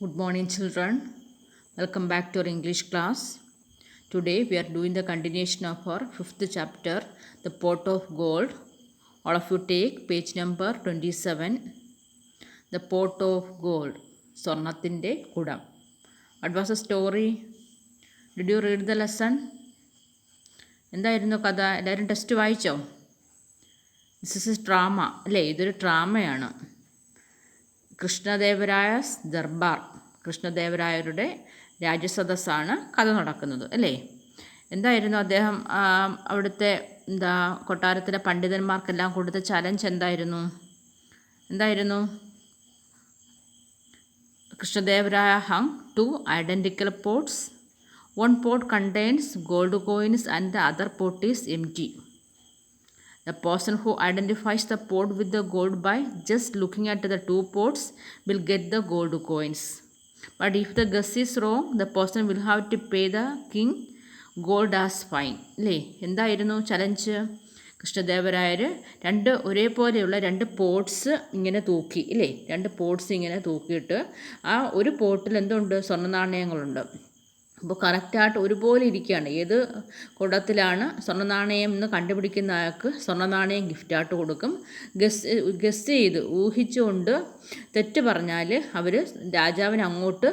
Good morning, children. Welcome back to our English class. Today we are doing the continuation of our fifth chapter, The Pot of Gold. All of you take page number 27. The Pot of Gold. സ്വർണത്തിൻ്റെ കുടം. What was the story? Did you read the lesson? എന്തായിരുന്നു കഥ? എല്ലാവരും test വായിച്ചോ? This is drama അല്ലേ? ഇതൊരു ഡ്രാമയാണ്. കൃഷ്ണദേവരായസ് ദർബാർ, കൃഷ്ണദേവരായരുടെ രാജസദസ്സാണ് കഥ നടക്കുന്നത് അല്ലേ? എന്തായിരുന്നു അദ്ദേഹം അവിടുത്തെ കൊട്ടാരത്തിലെ പണ്ഡിതന്മാർക്കെല്ലാം കൊടുത്ത ചലഞ്ച് എന്തായിരുന്നു? Krishnadevaraya hung two identical pots. One pot contains gold coins and the other pot is empty. The person who identifies the pot with the gold by just looking at the two pots will get the gold coins. But if the guess is wrong, the person will have to pay the king gold as fine. അല്ലേ? എന്തായിരുന്നു challenge? Krishnadevarayar ഒരേപോലെയുള്ള രണ്ട് pots ഇങ്ങനെ തൂക്കി ഇല്ലേ? രണ്ട് pots ഇങ്ങനെ തൂക്കിയിട്ട് ആ ഒരു പോട്ടിൽ എന്തുണ്ട്? സ്വർണ്ണ നാണയങ്ങളുണ്ട്. അപ്പോൾ കറക്റ്റായിട്ട് ഒരുപോലെ ഇരിക്കുകയാണ്. ഏത് കുടത്തിലാണ് സ്വർണ്ണ നാണയം എന്ന് കണ്ടുപിടിക്കുന്ന ആൾക്ക് സ്വർണ്ണ നാണയം ഗിഫ്റ്റായിട്ട് കൊടുക്കും. ഗസ് ചെയ്ത് ഊഹിച്ചുകൊണ്ട് തെറ്റ് പറഞ്ഞാൽ അവർ രാജാവിന് അങ്ങോട്ട്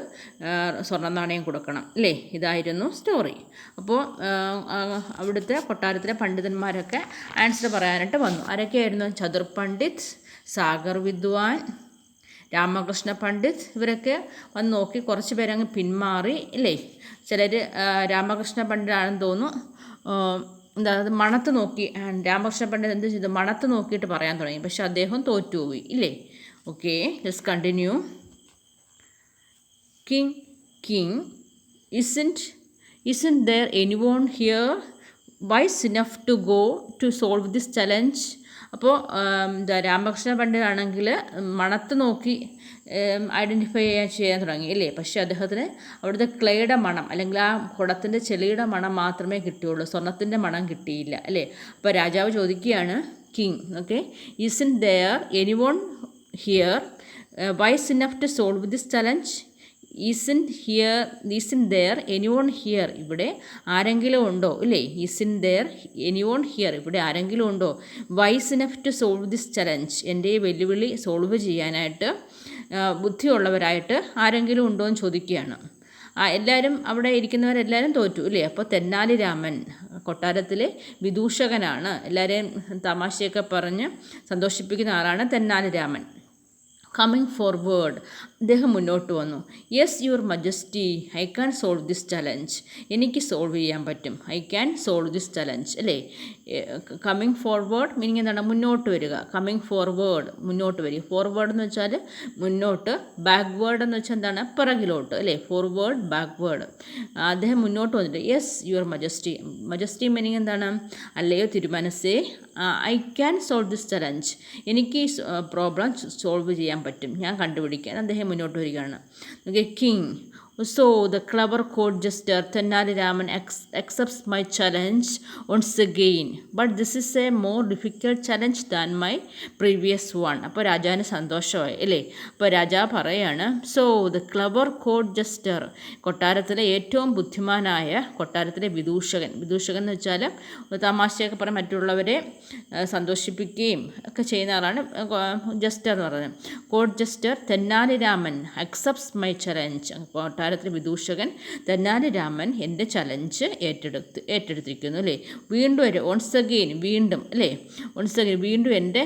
സ്വർണ്ണ നാണയം കൊടുക്കണം അല്ലേ? ഇതായിരുന്നു സ്റ്റോറി. അപ്പോൾ അവിടുത്തെ കൊട്ടാരത്തിലെ പണ്ഡിതന്മാരൊക്കെ ആൻസർ പറയാനായിട്ട് വന്നു. ആരൊക്കെയായിരുന്നു? ചതുർ പണ്ഡിറ്റ്, സാഗർ വിദ്വാൻ, രാമകൃഷ്ണ പണ്ഡിറ്റ്, ഇവരൊക്കെ വന്ന് നോക്കി. കുറച്ച് പേരങ്ങ് പിന്മാറി ഇല്ലേ? ചിലർ രാമകൃഷ്ണ പണ്ഡിറ്റാണെന്ന് തോന്നുന്നു, അത് മണത്ത് നോക്കി. രാമകൃഷ്ണ പണ്ഡിറ്റ് എന്ത് ചെയ്തു? മണത്ത് നോക്കിയിട്ട് പറയാൻ തുടങ്ങി. പക്ഷെ അദ്ദേഹം തോറ്റുപോയി ഇല്ലേ? Okay, let's continue. King isn't there anyone here wise enough to go to solve this challenge? അപ്പോൾ രാമകൃഷ്ണ പണ്ഡിതാണെങ്കിൽ മണത്ത് നോക്കി ഐഡൻറ്റിഫൈ ചെയ്യാൻ തുടങ്ങി അല്ലേ? പക്ഷേ അദ്ദേഹത്തിന് അവിടുത്തെ ക്ലേയുടെ മണം അല്ലെങ്കിൽ ആ കുടത്തിൻ്റെ ചെളിയുടെ മണം മാത്രമേ കിട്ടിയുള്ളൂ, സ്വർണത്തിൻ്റെ മണം കിട്ടിയില്ല അല്ലേ? അപ്പോൾ രാജാവ് ചോദിക്കുകയാണ്, king, okay, isn't there anyone here wise enough to solve this challenge? isn't there anyone here? ഇവിടെ ആരെങ്കിലും ഉണ്ടോ ഇല്ലേ? isn't there anyone here? ഇവിടെ ആരെങ്കിലും ഉണ്ടോ? wise enough to solve this challenge, എൻ്റെ വെല്ലുവിളി സോൾവ് ചെയ്യാനായിട്ട് ബുദ്ധിയുള്ളവരായിട്ട് ആരെങ്കിലും ഉണ്ടോ എന്ന് ചോദിക്കുകയാണ്. എല്ലാവരും അവിടെ ഇരിക്കുന്നവരെല്ലാവരും തോറ്റു ഇല്ലേ? അപ്പോൾ തെന്നാലി രാമൻ കൊട്ടാരത്തിലെ വിദൂഷകനാണ്. എല്ലാവരെയും തമാശയൊക്കെ പറഞ്ഞ് സന്തോഷിപ്പിക്കുന്ന ആളാണ് തെന്നാലി രാമൻ. കമ്മിങ് ഫോർവേഡ്, അദ്ദേഹം മുന്നോട്ട് വന്നു. Yes your majesty, I can solve this challenge, എനിക്ക് സോൾവ് ചെയ്യാൻ പറ്റും. I can solve this challenge അല്ലേ? കമ്മിങ് ഫോർവേഡ് മീനിങ് എന്താണ്? മുന്നോട്ട് വരിക. കമ്മിങ് ഫോർവേഡ്, മുന്നോട്ട് വരിക. ഫോർവേഡ് എന്ന് വെച്ചാൽ മുന്നോട്ട്, ബാക്ക്വേർഡ് എന്ന് വെച്ചാൽ എന്താണ്? പിറകിലോട്ട് അല്ലേ? Forward, backward. അദ്ദേഹം മുന്നോട്ട് വന്നിട്ട് yes your majesty, majesty meaning എന്താണ്? അല്ലയോ തിരുമനസ്സേ, I can solve this challenge, എനിക്ക് പ്രോബ്ലം സോൾവ് ചെയ്യാൻ പറ്റും, ഞാൻ കണ്ടുപിടിക്കാൻ. അദ്ദേഹം മുന്നോട്ട് വരികയാണ്. Okay, king, so the clever court jester Tenali Raman accepts my challenge once again, but this is a more difficult challenge than my previous one. അപ്പോൾ രാജാവിന് സന്തോഷമായി അല്ലേ? അപ്പോൾ രാജാവ് പറയാണ്, so the clever court jester, കൊട്ടാരത്തിലെ ഏറ്റവും ബുദ്ധിമാനായ കൊട്ടാരത്തിലെ വിദൂഷകൻ എന്ന് വെച്ചാൽ തമാശയൊക്കെ പറഞ്ഞ് മറ്റുള്ളവരെ സന്തോഷിപ്പിക്കുകയും ഒക്കെ ചെയ്യുന്ന ആളാണ് ജസ്റ്റർ എന്ന് പറയുന്നത്. Court jester Tenali Raman accepts my challenge, കൊട്ടാരത്തിലെ വിദൂഷകൻ തെന്നാലി രാമൻ എൻ്റെ ചലഞ്ച് ഏറ്റെടുത്തിരിക്കുന്നു അല്ലേ? വീണ്ടും once again, വീണ്ടും അല്ലേ? once again, വീണ്ടും എൻ്റെ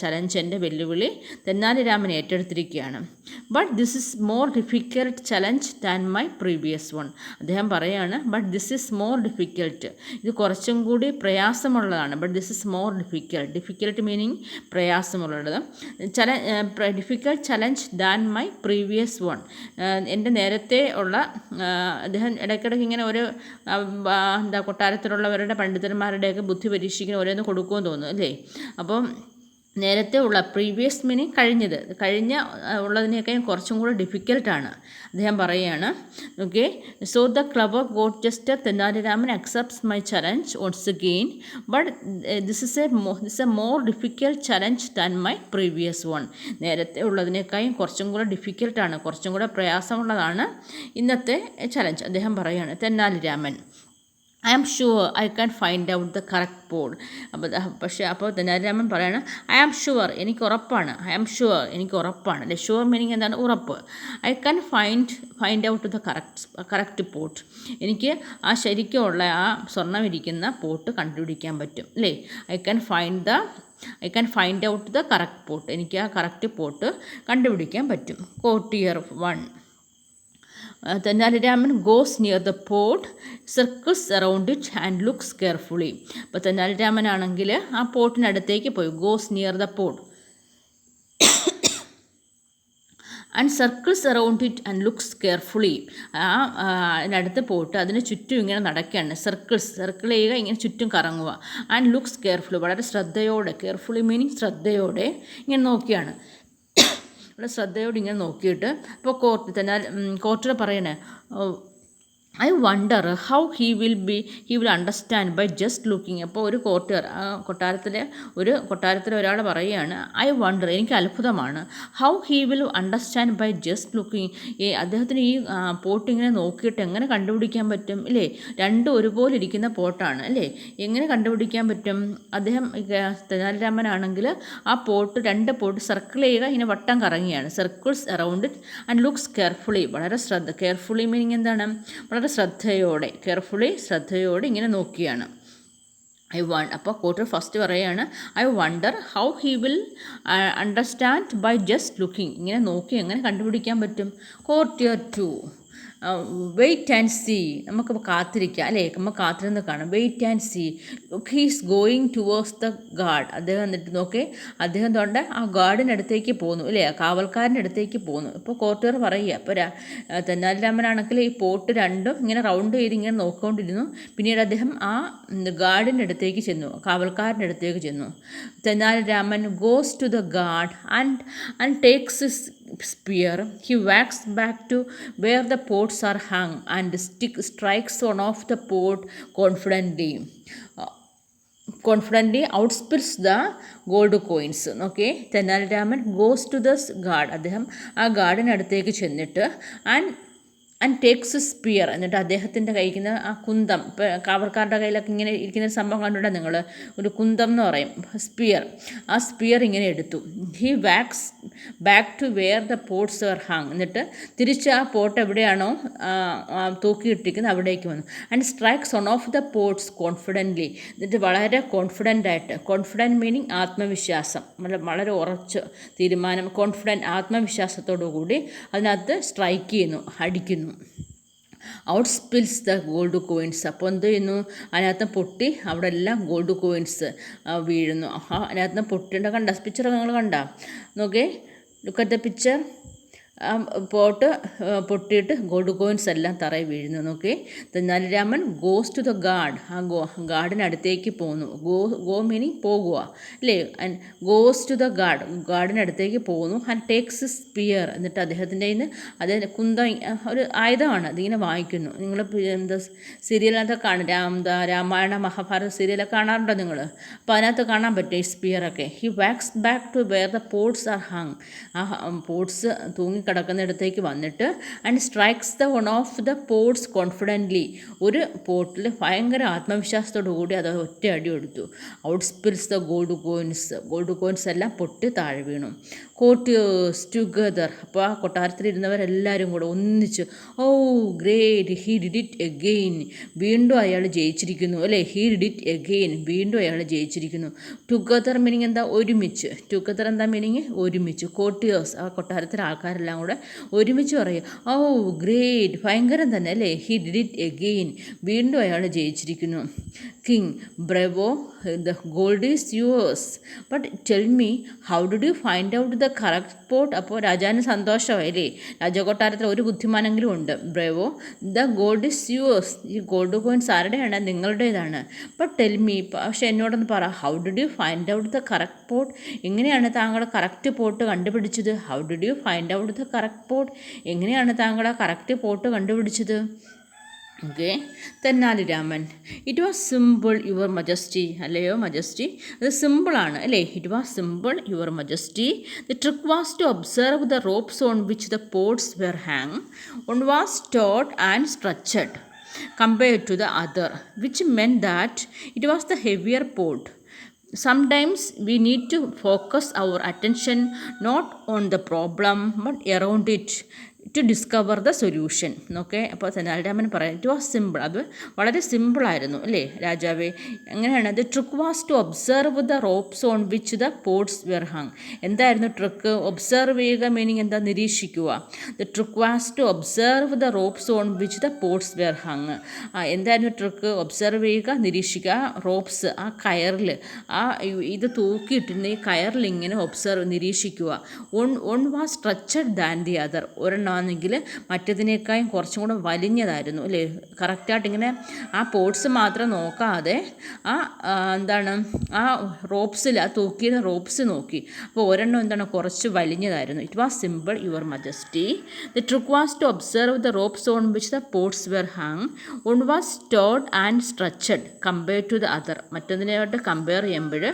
ചലഞ്ച്, എൻ്റെ വെല്ലുവിളി തെന്നാലി രാമൻ ഏറ്റെടുത്തിരിക്കുകയാണ്. But this is more difficult challenge than my previous one. അദ്ദേഹം പറയാണ്, but this is more difficult, ഇത് കുറച്ചും കൂടി പ്രയാസമുള്ളതാണ്. But this is more difficult meaning പ്രയാസമുള്ളത്. Difficult challenge than my previous one, എൻ്റെ നേരത്തെ ഉള്ള. അദ്ദേഹം ഇടയ്ക്കിടയ്ക്ക് ഇങ്ങനെ ഒരു കൊട്ടാരത്തിലുള്ളവരുടെ പണ്ഡിതന്മാരുടെയൊക്കെ ബുദ്ധി പരീക്ഷിക്കുന്ന ഓരോന്ന് കൊടുക്കുമെന്ന് തോന്നുന്നു അല്ലേ? അപ്പം നേരത്തെ ഉള്ള പ്രീവിയസ് മീനിങ് കഴിഞ്ഞ ഉള്ളതിനേക്കാൾ കുറച്ചും കൂടെ ഡിഫിക്കൽട്ടാണ്. അദ്ദേഹം പറയുകയാണ്, okay, so the clever God jester Tenali Raman accepts my challenge ons again but this is A more difficult challenge than my previous one. നേരത്തെ ഉള്ളതിനേക്കാളും കുറച്ചും കൂടെ ഡിഫിക്കൽട്ടാണ്, കുറച്ചും കൂടെ പ്രയാസമുള്ളതാണ് ഇന്നത്തെ ചലഞ്ച്. അദ്ദേഹം പറയുകയാണ്, Tenali Raman I am sure I can find out the correct pot. അപ്പോൾ തെന്നാലിരാമൻ പറയണം, ഐ ആം ഷുവർ, എനിക്ക് ഉറപ്പാണ്. ഐ ആം ഷുവർ, എനിക്ക് ഉറപ്പാണ്. അല്ലെ, ഷുവർ മീനിങ് എന്താണ്? ഉറപ്പ്. I can find out the correct pot, എനിക്ക് ആ ശരിക്കുമുള്ള ആ സ്വർണ്ണം ഇരിക്കുന്ന പോട്ട് കണ്ടുപിടിക്കാൻ പറ്റും. അല്ലേ, I can find out the correct pot, എനിക്ക് ആ കറക്റ്റ് പോട്ട് കണ്ടുപിടിക്കാൻ പറ്റും. Courtier 1. Tenali Raman goes near the pot, circles around it and looks carefully. അപ്പോൾ തെന്നാലിരാമൻ ആണെങ്കിൽ ആ പോട്ടിനടുത്തേക്ക് പോയി, goes near the pot and circles around it and looks carefully. അതിനടുത്ത് പോയിട്ട് അതിന് ചുറ്റും ഇങ്ങനെ നടക്കുകയാണ്. സർക്കിൾ ചെയ്യുക, ഇങ്ങനെ ചുറ്റും കറങ്ങുക. ആൻഡ് ലുക്സ് കെയർഫുള്ളി, വളരെ ശ്രദ്ധയോടെ, കെയർഫുള്ളി മീനിങ് ശ്രദ്ധയോടെ ഇങ്ങനെ നോക്കിയാണ്. വളരെ ശ്രദ്ധയോടെ ഇങ്ങനെ നോക്കിയിട്ട് അപ്പോൾ കോർട്ടിൽ പറയണേ, I wonder how he will understand by just looking. അപ്പോൾ ഒരു കൊട്ടാരത്തിലെ ഒരാൾ പറയുകയാണ്, ഐ വണ്ടർ, എനിക്ക് അത്ഭുതമാണ്, how he will understand by just looking. അദ്ദേഹത്തിന് ഈ പോട്ട് ഇങ്ങനെ നോക്കിയിട്ട് എങ്ങനെ കണ്ടുപിടിക്കാൻ പറ്റും? ഇല്ലേ, രണ്ടും ഒരുപോലെ ഇരിക്കുന്ന പോട്ടാണ്. അല്ലേ, എങ്ങനെ കണ്ടുപിടിക്കാൻ പറ്റും? അദ്ദേഹം തെനാലിരാമനാണെങ്കിൽ ആ രണ്ട് പോട്ട് സർക്കിൾ ചെയ്യുക, ഇങ്ങനെ വട്ടം കറങ്ങിയാണ്. Circles around it and looks carefully, വളരെ കെയർഫുള്ളി മീനിങ് എന്താണ്? വളരെ ശ്രദ്ധയോടെ ഇങ്ങനെ നോക്കിയാണ്. അപ്പോൾ കോർട്ടിയർ ഫസ്റ്റ് പറയുകയാണ്, I wonder how he will understand by just looking. ഇങ്ങനെ നോക്കി എങ്ങനെ കണ്ടുപിടിക്കാൻ പറ്റും? കോർട്ടിയർ 2. വെയിറ്റ് ആൻഡ് സീ, നമുക്കിപ്പോൾ കാത്തിരിക്കാം. അല്ലേ, നമുക്ക് കാത്തിരുന്ന് കാണാം. Wait and see, look he's going towards the guard. അദ്ദേഹം എന്നിട്ട് നോക്കി, അദ്ദേഹം തൊണ്ട് ആ ഗാർഡിനടുത്തേക്ക് പോന്നു. അല്ലേ, കാവൽക്കാരൻ്റെ അടുത്തേക്ക് പോന്നു. ഇപ്പോൾ കോർട്ടിയർ പറയുക, അപ്പോൾ തെന്നാലിരാമനാണെങ്കിൽ ഈ പോട്ട് രണ്ടും ഇങ്ങനെ റൗണ്ട് ചെയ്ത് ഇങ്ങനെ നോക്കിക്കൊണ്ടിരുന്നു. പിന്നീട് അദ്ദേഹം ആ ഗാർഡിൻ്റെ അടുത്തേക്ക് ചെന്നു, കാവൽക്കാരൻ്റെ അടുത്തേക്ക് ചെന്നു. Tenali Raman goes to the guard and takes his spear. He walks back to where the pots are hung and strikes one of the pot confidently. Outspits the gold coins. Okay, Tenali Raman goes to the guard, അദ്ദേഹം ആ ഗാർഡിനടുത്തേക്ക് ചെന്നിട്ട് and takes sphere, എന്നിട്ട് അദ്ദേഹത്തിൻ്റെ കഴിക്കുന്ന ആ കുന്തം, ഇപ്പോൾ കാവൽക്കാരുടെ കയ്യിലൊക്കെ ഇങ്ങനെ ഇരിക്കുന്ന സംഭവം കണ്ടിട്ട് നിങ്ങൾ, ഒരു കുന്തം എന്ന് പറയും, സ്പിയർ. ആ സ്പിയർ ഇങ്ങനെ എടുത്തു. He walks back to where the pots are hung, എന്നിട്ട് തിരിച്ച് ആ പോട്ട് എവിടെയാണോ തൂക്കിയിട്ടിരിക്കുന്നത് അവിടേക്ക് വന്നു. And strikes one of the pots confidently, എന്നിട്ട് വളരെ കോൺഫിഡൻ്റായിട്ട്, കോൺഫിഡൻറ്റ് മീനിങ് ആത്മവിശ്വാസം, വളരെ ഉറച്ച തീരുമാനം, ആത്മവിശ്വാസത്തോടു കൂടി അതിനകത്ത് സ്ട്രൈക്ക് ചെയ്യുന്നു, അടിക്കുന്നു. Out spills the gold coins. അപ്പോൾ എന്ത് ചെയ്യുന്നു? അതിനകത്ത് പൊട്ടി അവിടെ എല്ലാം ഗോൾഡ് കോയിൻസ് വീഴുന്നു. അതിനകത്ത് പൊട്ടിൻ്റെ കണ്ട പിക്ചർ നിങ്ങൾ കണ്ട നോക്കേ, look at the picture. Pot പൊട്ടിയിട്ട് ഗോൾഡ് കോയിൻസ് എല്ലാം തറയിൽ വീഴുന്നു. നോക്കി, Tenali Raman goes to the guard, ആ ഗാർഡിനടുത്തേക്ക് പോകുന്നു. ഗോ മീനിങ് പോകുക, അല്ലേ, ആൻഡ് ഗോസ് ടു ദ ഗാർഡിനടുത്തേക്ക് പോകുന്നു. ആൻഡ് ടേക്സ് സ്പിയർ, എന്നിട്ട് അദ്ദേഹത്തിൻ്റെ കയ്യിൽ നിന്ന് അദ്ദേഹം കുന്തം, ഒരു ആയുധമാണ്, അതിങ്ങനെ വാങ്ങിക്കുന്നു. നിങ്ങൾ എന്താ സീരിയലിനകത്ത് രാമായണ മഹാഭാരത സീരിയലൊക്കെ കാണാറുണ്ടോ നിങ്ങൾ? അപ്പോൾ അതിനകത്ത് കാണാൻ പറ്റും ഈ സ്പിയറൊക്കെ. He walks back to where the pots are hung, ആ പോട്ട്സ് കിടക്കുന്നിടത്തേക്ക് വന്നിട്ട് and strikes the one of the pots confidently, ഒരു പോട്ടിൽ ഭയങ്കര ആത്മവിശ്വാസത്തോടു കൂടി അത് ഒറ്റ അടി എടുത്തു. Out spills the gold coins എല്ലാം പൊട്ടി താഴെ വീണു. കോർട്ടിയേഴ്സ് ടുഗദർ, അപ്പോൾ ആ കൊട്ടാരത്തിലിരുന്നവരെല്ലാവരും കൂടെ ഒന്നിച്ച്, oh great, he did it again, വീണ്ടും അയാൾ ജയിച്ചിരിക്കുന്നു. അല്ലേ, ഹി ഡിഡ് ഇറ്റ് എഗെയിൻ, വീണ്ടും അയാൾ ജയിച്ചിരിക്കുന്നു. ടുഗദർ മീനിങ് എന്താ? ഒരുമിച്ച്. ടുഗദർ എന്താ മീനിങ്? ഒരുമിച്ച്. കോർട്ടിയേഴ്സ്, ആ കൊട്ടാരത്തിലെ ആൾക്കാരെല്ലാം കൂടെ ഒരുമിച്ച് പറയും, ഓ ഗ്രേറ്റ്, ഭയങ്കരം തന്നെ, അല്ലേ, ഹി ഡിഡ് ഇറ്റ് എഗെയിൻ, വീണ്ടും അയാൾ ജയിച്ചിരിക്കുന്നു. King, bravo, the gold is yours, but tell me, how did you find out the the correct spot. അപ്പോൾ രാജാവിന് സന്തോഷമായില്ലേ, രാജകൊട്ടാരത്തിൽ ഒരു ബുദ്ധിമാനെങ്കിലും ഉണ്ട്. Bravo, the gold is yours. ഈ ഗോൾഡ് കോയിൻസ് ആരുടെയാണ്? നിങ്ങളുടേതാണ്. ബട്ട് ടെൽ മീ, പക്ഷെ എന്നോടൊന്ന് പറ, how did you find out the correct pot? എങ്ങനെയാണ് താങ്കൾ കറക്റ്റ് പോട്ട് കണ്ടുപിടിച്ചത്? How did you find out the correct pot? എങ്ങനെയാണ് താങ്കൾ ആ കറക്റ്റ് പോട്ട് കണ്ടുപിടിച്ചത്? Okay, Tenali Raman, it was simple your majesty. അല്ലയോ മജസ്റ്റി, അത് സിമ്പിളാണ് അല്ലേ? It was simple your majesty. The trick was to observe the ropes on which the pots were hang. One was taut and stretched compared to the other, which meant that it was the heavier pot. Sometimes we need to focus our attention not on the problem but around it to discover the solution. Okay, അപ്പോൾ തെനാലിരാമൻ പറയാം it was simple. അത് വളരെ സിമ്പിളായിരുന്നു അല്ലേ രാജാവേ? എങ്ങനെയാണ്? The trick was to observe the ropes on which the pots were hung. എന്തായിരുന്നു trick? Observe ചെയ്യുക meaning എന്താ? നിരീക്ഷിക്കുക. The trick was to observe the ropes on which the pots were hung. എന്തായിരുന്നു ട്രിക്ക്? ഒബ്സർവ് ചെയ്യുക, നിരീക്ഷിക്കുക. Ropes, ആ കയറിൽ, ആ ഇത് തൂക്കിയിട്ടിരുന്ന ഈ കയറിൽ ഇങ്ങനെ ഒബ്സർവ്, നിരീക്ഷിക്കുക. One was stretched than the other. ഒരെണ്ണം ആണെങ്കിൽ മറ്റതിനേക്കാളും കുറച്ചും കൂടെ വലിഞ്ഞതായിരുന്നു അല്ലേ? കറക്റ്റായിട്ട് ഇങ്ങനെ ആ പോട്ട്സ് മാത്രം നോക്കാതെ എന്താണ് ആ റോപ്സിൽ, ആ തൂക്കിയ റോപ്സ് നോക്കി. അപ്പോൾ ഒരെണ്ണം എന്താണ് കുറച്ച് വലിഞ്ഞതായിരുന്നു. It was simple your majesty. The trick was to observe the ropes on which the pots were hang. One was taut and stretched compare to the other. മറ്റൊന്നിനായിട്ട് കമ്പയർ ചെയ്യുമ്പോൾ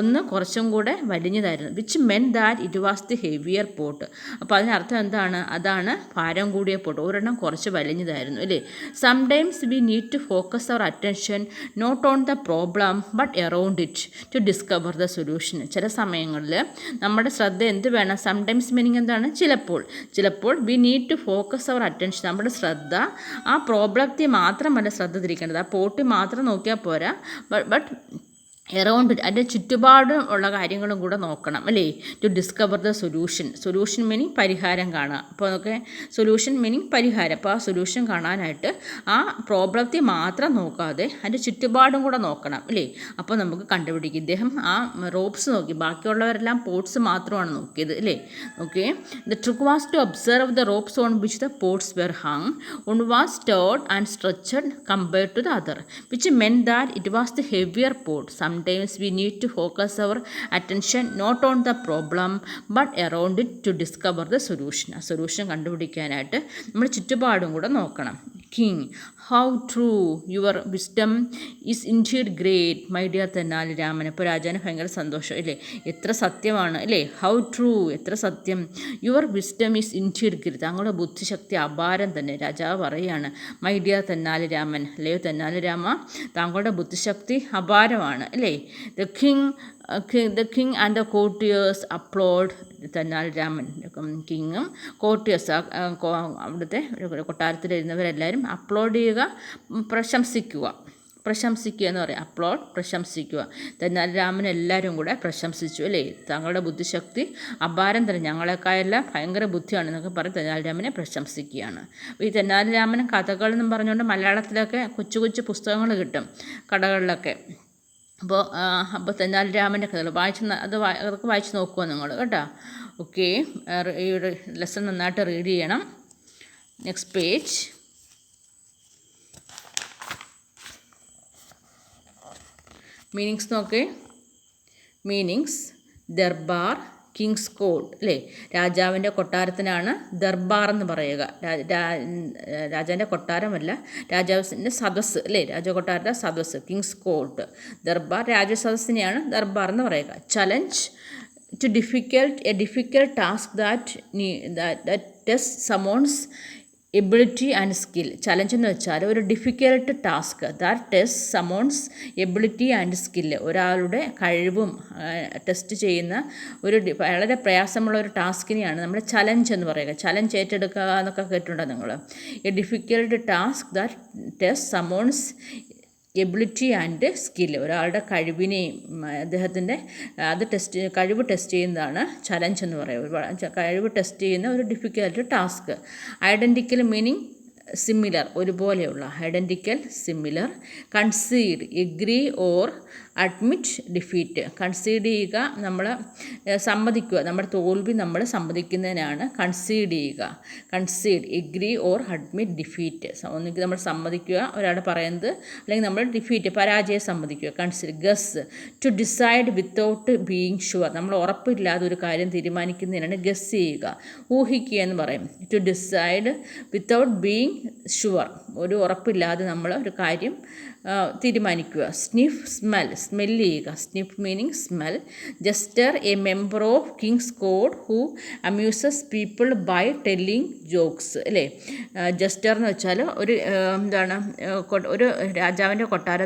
ഒന്ന് കുറച്ചും കൂടെ വലിഞ്ഞതായിരുന്നു. Which meant that it was the heavier pot. അപ്പോൾ അതിനർത്ഥം എന്താണ്? അതാണ് ഭാരം കൂടിയ പോട്ട്. ഒരെണ്ണം കുറച്ച് വലിഞ്ഞതായിരുന്നു അല്ലേ? Sometimes we need to focus our attention not on the problem but around it to discover the solution. ചില സമയങ്ങളിൽ നമ്മുടെ ശ്രദ്ധ എന്ത് വേണം? സംടൈംസ് മീനിങ് എന്താണ്? ചിലപ്പോൾ we need to focus our attention. നമ്മുടെ ശ്രദ്ധ ആ പ്രോബ്ലത്തിൽ മാത്രമല്ല ശ്രദ്ധ തിരിക്കേണ്ടത്, ആ പോട്ടിൽ മാത്രം നോക്കിയാൽ പോരാ, ബട്ട് എറൗണ്ട് ഇറ്റ്, അതിൻ്റെ ചുറ്റുപാടും ഉള്ള കാര്യങ്ങളും കൂടെ നോക്കണം അല്ലേ? To discover the solution meaning പരിഹാരം കാണുക. അപ്പോൾ അതൊക്കെ സൊല്യൂഷൻ മീനിങ് പരിഹാരം. അപ്പോൾ ആ സൊല്യൂഷൻ കാണാനായിട്ട് ആ പ്രോബ്ലത്തിൽ മാത്രം നോക്കാതെ അതിൻ്റെ ചുറ്റുപാടും കൂടെ നോക്കണം അല്ലേ? അപ്പോൾ നമുക്ക് കണ്ടുപിടിക്കും. ഇദ്ദേഹം ആ റോപ്സ് നോക്കി, ബാക്കിയുള്ളവരെല്ലാം പോട്ട്സ് മാത്രമാണ് നോക്കിയത് അല്ലേ? Okay, the trick was to observe the ropes on which the pots were hung. One was taut and stretched compared to the other, which meant that it was the heavier pot. Sometimes we need to focus our attention not on the problem but around it to discover the solution. ആ solution കണ്ടുപിടിക്കാനായിട്ട് നമ്മൾ ചുറ്റുപാടും കൂടെ നോക്കണം. King, how true your wisdom is indeed great, my dear Tenali Raman. ഇപ്പോൾ രാജാവിന് ഭയങ്കര സന്തോഷം അല്ലേ? എത്ര സത്യമാണ് അല്ലേ? ഹൗ ട്രൂ, എത്ര സത്യം. Your wisdom is indeed great, താങ്കളുടെ ബുദ്ധിശക്തി അപാരം തന്നെ. രാജാവ് പറയുകയാണ് മൈ ഡിയർ തെന്നാലി രാമൻ, അല്ലയോ തെന്നാലി രാമ, താങ്കളുടെ ബുദ്ധിശക്തി അപാരമാണ് അല്ലേ? The king and the courtiers applaud. Tenali Raman, കിങ്ങും കോർട്ടിയേഴ്സ്, അവിടുത്തെ കൊട്ടാരത്തിലിരുന്നവരെല്ലാവരും അപ്ലോഡ് ചെയ്യുക, പ്രശംസിക്കുക എന്ന് പറയും. അപ്ലോഡ്, പ്രശംസിക്കുക. തെന്നാലി രാമൻ എല്ലാവരും കൂടെ പ്രശംസിച്ചു അല്ലേ? താങ്കളുടെ ബുദ്ധിശക്തി അപാരം തന്നെ, ഞങ്ങളെക്കായെല്ലാം ഭയങ്കര ബുദ്ധിയാണ് എന്നൊക്കെ പറഞ്ഞ് തെന്നാലി രാമനെ പ്രശംസിക്കുകയാണ്. അപ്പോൾ ഈ തെന്നാലി രാമൻ കഥകൾ എന്നും പറഞ്ഞുകൊണ്ട് മലയാളത്തിലൊക്കെ കൊച്ചു കൊച്ചു പുസ്തകങ്ങൾ കിട്ടും കടകളിലൊക്കെ. അപ്പോൾ തെന്നാലി രാമൻ്റെ കഥകൾ അതൊക്കെ വായിച്ച് നോക്കുക നിങ്ങൾ കേട്ടോ. ഓക്കെ, ഈ ഒരു ലെസൺ നന്നായിട്ട് റീഡ് ചെയ്യണം. Next page. മീനിങ്സ് നോക്കേ. മീനിങ്സ്: ദർബാർ, കിങ്സ് കോർട്ട് അല്ലേ? രാജാവിൻ്റെ കൊട്ടാരത്തിനാണ് ദർബാർ എന്ന് പറയുക. രാജാവിൻ്റെ കൊട്ടാരമല്ല, രാജാവിൻ്റെ സദസ്സ് അല്ലേ? രാജകൊട്ടാരത്തിൻ്റെ സദസ്സ്, കിങ്സ് കോർട്ട്. ദർബാർ, രാജസദസ്സിനെയാണ് ദർബാർ എന്ന് പറയുക. Challenge to a difficult task that test someone's ability and skill. Challenge എന്ന് വെച്ചാൽ ഒരു difficult task that test someone's ability and skill, ഒരാളുടെ കഴിവും ടെസ്റ്റ് ചെയ്യുന്ന ഒരു വളരെ പ്രയാസമുള്ള ഒരു ടാസ്കിനെയാണ് നമ്മൾ ചലഞ്ച് എന്ന് പറയുക. ചലഞ്ച് ഏറ്റെടുക്കുക എന്നൊക്കെ കേട്ടിട്ടുണ്ടോ നിങ്ങൾ? A difficult task that test someone's ability and skill, ഒരാളുടെ കഴിവിനെയും അദ്ദേഹത്തിൻ്റെ കഴിവ് ടെസ്റ്റ് ചെയ്യുന്നതാണ് ചലഞ്ച് എന്ന് പറയുന്നത്. കഴിവ് ടെസ്റ്റ് ചെയ്യുന്ന ഒരു difficult task. Identical meaning similar, ഒരുപോലെയുള്ള. Identical, similar. Concede, agree or admit defeat. Concede ചെയ്യുക, നമ്മൾ സമ്മതിക്കുക, നമ്മുടെ തോൽവി നമ്മൾ സമ്മതിക്കുന്നതിനാണ് കൺസീഡ് ചെയ്യുക. Concede, agree or admit defeat. ഒന്നുകിൽ നമ്മൾ സമ്മതിക്കുക ഒരാൾ പറയുന്നത്, അല്ലെങ്കിൽ നമ്മൾ ഡിഫീറ്റ് പരാജയം സമ്മതിക്കുക. Concede. Guess, to decide without being sure. നമ്മൾ ഉറപ്പില്ലാതെ ഒരു കാര്യം തീരുമാനിക്കുന്നതിനാണ് ഗസ് ചെയ്യുക, ഊഹിക്കുക എന്ന് പറയും. To decide without being sure, ഒരു ഉറപ്പില്ലാതെ നമ്മൾ ഒരു കാര്യം തീരുമാനിക്കുക. സ്നിഫ്, സ്മെൽ, സ്മെല്ല് ചെയ്യുക. Sniff meaning smell. Jester, a member of king's court who amuses people by telling jokes, അല്ലേ? ജസ്റ്റർ എന്ന് വെച്ചാൽ ഒരു എന്താണ്, ഒരു രാജാവിൻ്റെ കൊട്ടാരം